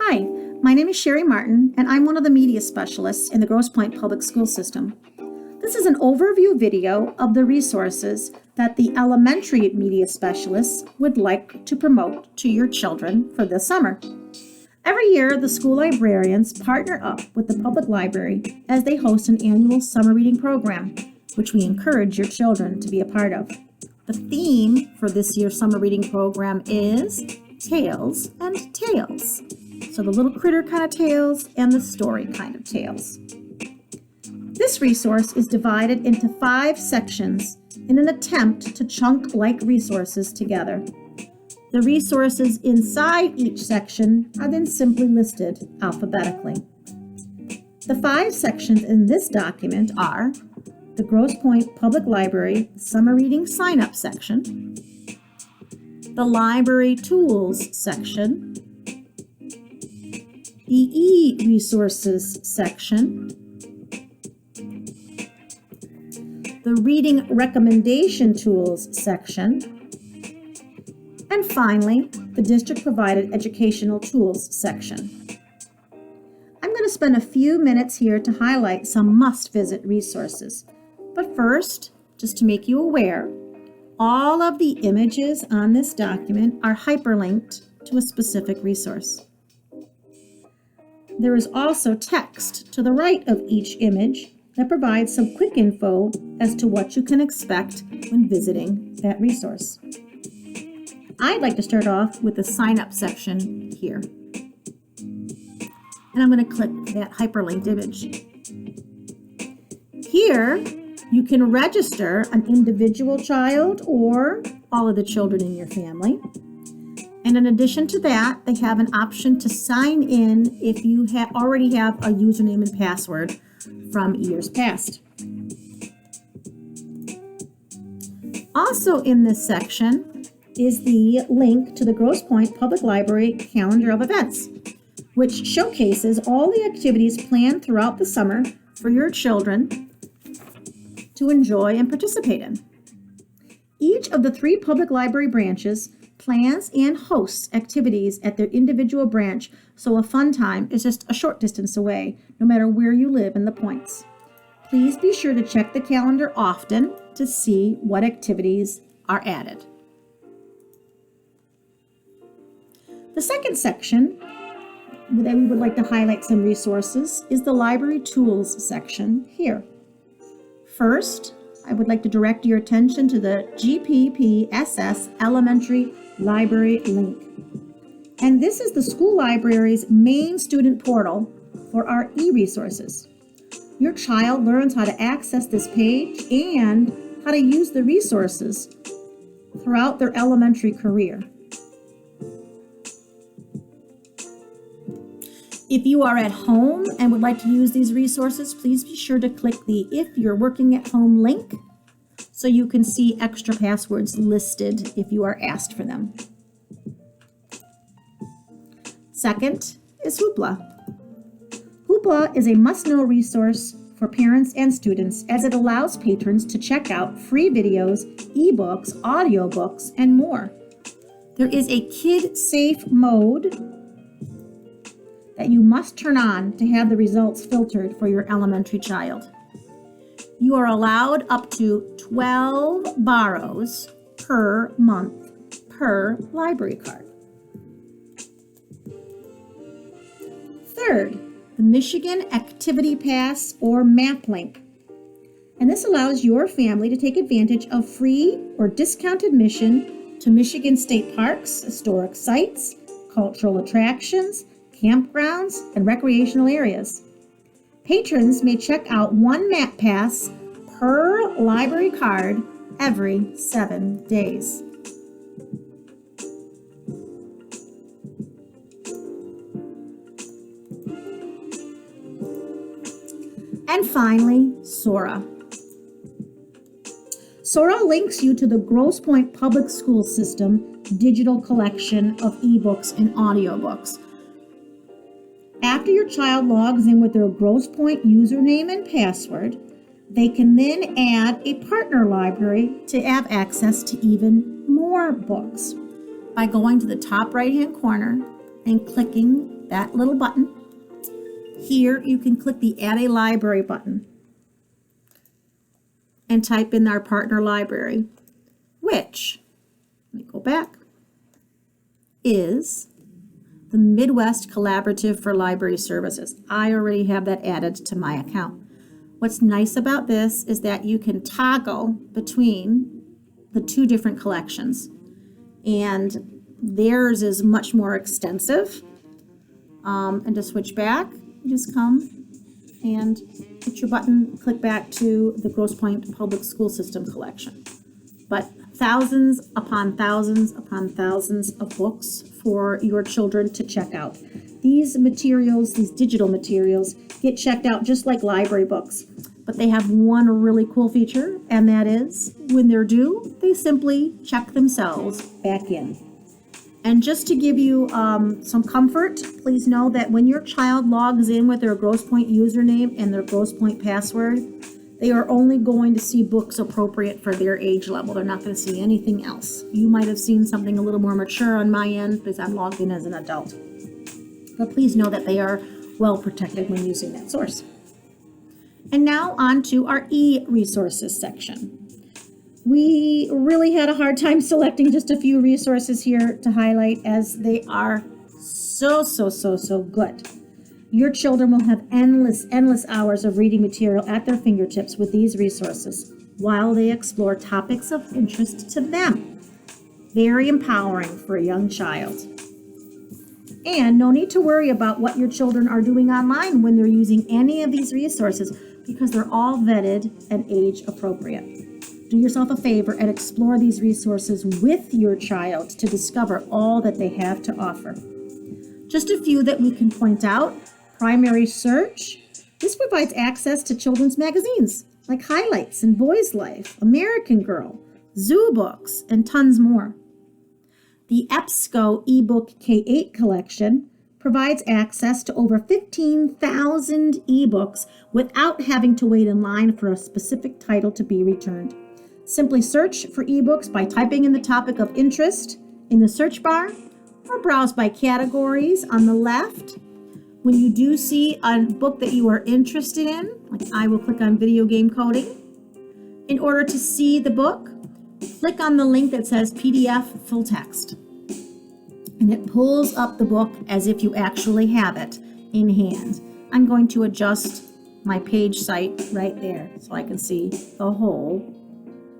Hi, my name is Sherry Martin, and I'm one of the media specialists in the Grosse Pointe Public School System. This is an overview video of the resources that the elementary media specialists would like to promote to your children for this summer. Every year, the school librarians partner up with the public library as they host an annual summer reading program, which we encourage your children to be a part of. The theme for this year's summer reading program is Tales and Tales. So the little critter kind of tales and the story kind of tales. This resource is divided into 5 sections in an attempt to chunk-like resources together. The resources inside each section are then simply listed alphabetically. The 5 sections in this document are the Grosse Pointe Public Library Summer Reading Sign-Up section, the Library Tools section, the e-resources section, the Reading Recommendation Tools section, and finally, the District-Provided Educational Tools section. I'm going to spend a few minutes here to highlight some must-visit resources. But first, just to make you aware, all of the images on this document are hyperlinked to a specific resource. There is also text to the right of each image that provides some quick info as to what you can expect when visiting that resource. I'd like to start off with the sign-up section here. And I'm going to click that hyperlinked image. Here, you can register an individual child or all of the children in your family. And in addition to that, they have an option to sign in if you already have a username and password from years past. Also in this section is the link to the Grosse Pointe Public Library Calendar of Events, which showcases all the activities planned throughout the summer for your children to enjoy and participate in. Each of the 3 public library branches plans and hosts activities at their individual branch, so a fun time is just a short distance away, no matter where you live in the points. Please be sure to check the calendar often to see what activities are added. The second section that we would like to highlight some resources is the Library Tools section here. First, I would like to direct your attention to the GPPSS Elementary Library link. And this is the school library's main student portal for our e-resources. Your child learns how to access this page and how to use the resources throughout their elementary career. If you are at home and would like to use these resources, please be sure to click the If You're Working at Home link so you can see extra passwords listed if you are asked for them. Second is Hoopla. Hoopla is a must-know resource for parents and students as it allows patrons to check out free videos, ebooks, audiobooks, and more. There is a kid-safe mode that you must turn on to have the results filtered for your elementary child. You are allowed up to 12 borrows per month per library card. Third, the Michigan Activity Pass or MAP link. And this allows your family to take advantage of free or discounted admission to Michigan state parks, historic sites, cultural attractions, campgrounds, and recreational areas. Patrons may check out 1 MAP pass per library card every 7 days. And finally, Sora. Sora links you to the Grosse Pointe Public School System digital collection of ebooks and audiobooks. After your child logs in with their Grosse Pointe username and password, they can then add a partner library to have access to even more books by going to the top right-hand corner and clicking that little button. Here you can click the Add a Library button and type in our partner library, which, let me go back, is the Midwest Collaborative for Library Services. I already have that added to my account. What's nice about this is that you can toggle between the two different collections, and theirs is much more extensive. And to switch back, you just come and hit your button, click back to the Grosse Pointe Public School System collection. But thousands upon thousands upon thousands of books for your children to check out. These materials, these digital materials, get checked out just like library books. But they have one really cool feature, and that is when they're due, they simply check themselves back in. And just to give you some comfort, please know that when your child logs in with their Grosse Pointe username and their Grosse Pointe password, they are only going to see books appropriate for their age level. They're not going to see anything else. You might have seen something a little more mature on my end because I'm logged in as an adult. But please know that they are well protected when using that source. And now on to our e-resources section. We really had a hard time selecting just a few resources here to highlight, as they are so good. Your children will have endless hours of reading material at their fingertips with these resources while they explore topics of interest to them. Very empowering for a young child. And no need to worry about what your children are doing online when they're using any of these resources, because they're all vetted and age appropriate. Do yourself a favor and explore these resources with your child to discover all that they have to offer. Just a few that we can point out: Primary Search. This provides access to children's magazines like Highlights and Boys Life, American Girl, Zoo Books, and tons more. The EBSCO eBook K-8 collection provides access to over 15,000 ebooks without having to wait in line for a specific title to be returned. Simply search for ebooks by typing in the topic of interest in the search bar, or browse by categories on the left. When you do see a book that you are interested in, like I will click on video game coding. In order to see the book, click on the link that says PDF full text. And it pulls up the book as if you actually have it in hand. I'm going to adjust my page site right there so I can see the whole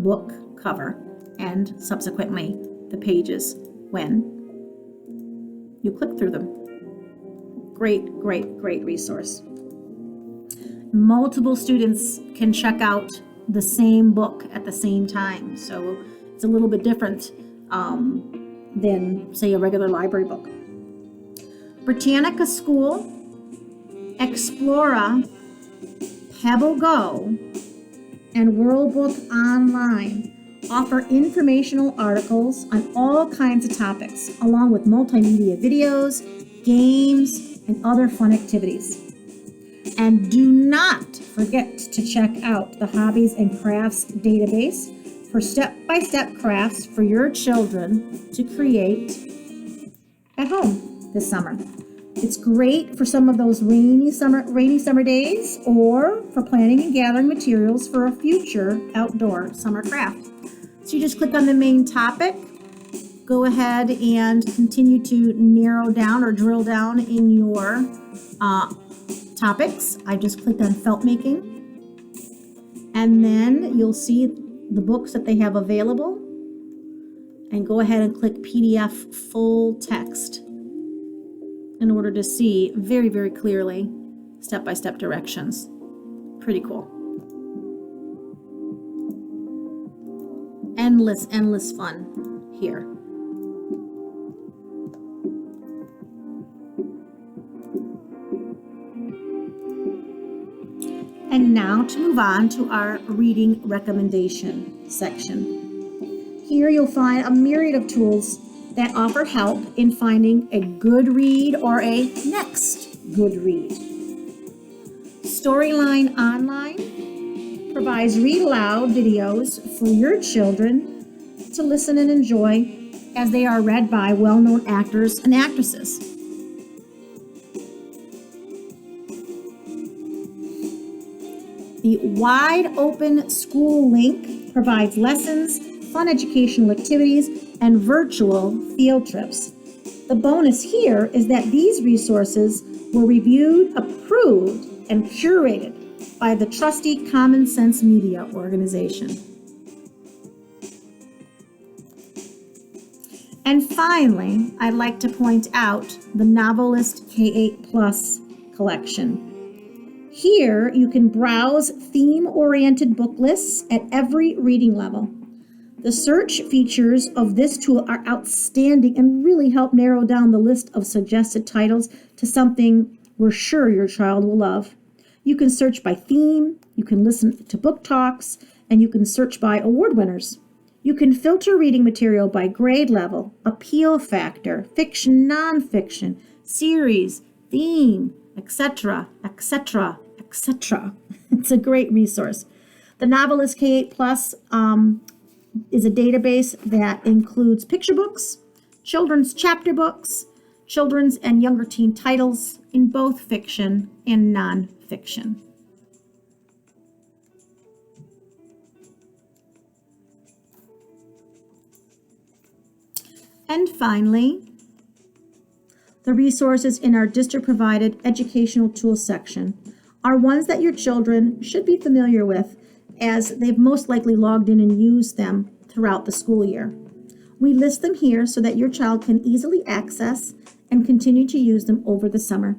book cover and subsequently the pages when you click through them. Great resource. Multiple students can check out the same book at the same time, so it's a little bit different than, say, a regular library book. Britannica School, Explora, Pebble Go, and World Book Online offer informational articles on all kinds of topics, along with multimedia videos, games, and other fun activities. And do not forget to check out the Hobbies and Crafts database for step-by-step crafts for your children to create at home this summer. It's great for some of those rainy summer days, or for planning and gathering materials for a future outdoor summer craft. So you just click on the main topic, go ahead and continue to narrow down or drill down in your topics. I just clicked on felt making, and then you'll see the books that they have available, and go ahead and click PDF full text in order to see very clearly step-by-step directions. Pretty cool. Endless fun here. And now to move on to our reading recommendation section. Here you'll find a myriad of tools that offer help in finding a good read or a next good read. Storyline Online provides read aloud videos for your children to listen and enjoy as they are read by well-known actors and actresses. The Wide Open School link provides lessons, fun educational activities, and virtual field trips. The bonus here is that these resources were reviewed, approved, and curated by the trusty Common Sense Media organization. And finally, I'd like to point out the Novelist K-8 Plus collection. Here, you can browse theme-oriented book lists at every reading level. The search features of this tool are outstanding and really help narrow down the list of suggested titles to something we're sure your child will love. You can search by theme, you can listen to book talks, and you can search by award winners. You can filter reading material by grade level, appeal factor, fiction, nonfiction, series, theme, etc., etc., etc. It's a great resource. The Novelist K-8 Plus is a database that includes picture books, children's chapter books, children's and younger teen titles in both fiction and nonfiction. And finally, the resources in our district-provided educational tools section are ones that your children should be familiar with, as they've most likely logged in and used them throughout the school year. We list them here so that your child can easily access and continue to use them over the summer.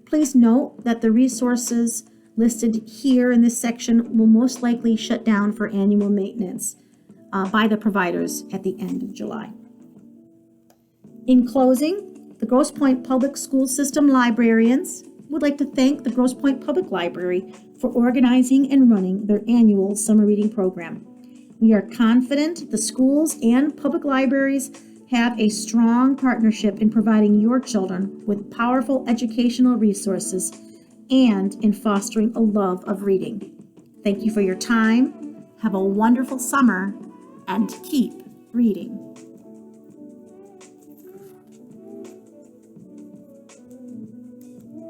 Please note that the resources listed here in this section will most likely shut down for annual maintenance by the providers at the end of July. In closing, the Grosse Pointe Public School System librarians would like to thank the Grosse Pointe Public Library for organizing and running their annual summer reading program. We are confident the schools and public libraries have a strong partnership in providing your children with powerful educational resources and in fostering a love of reading. Thank you for your time. Have a wonderful summer and keep reading.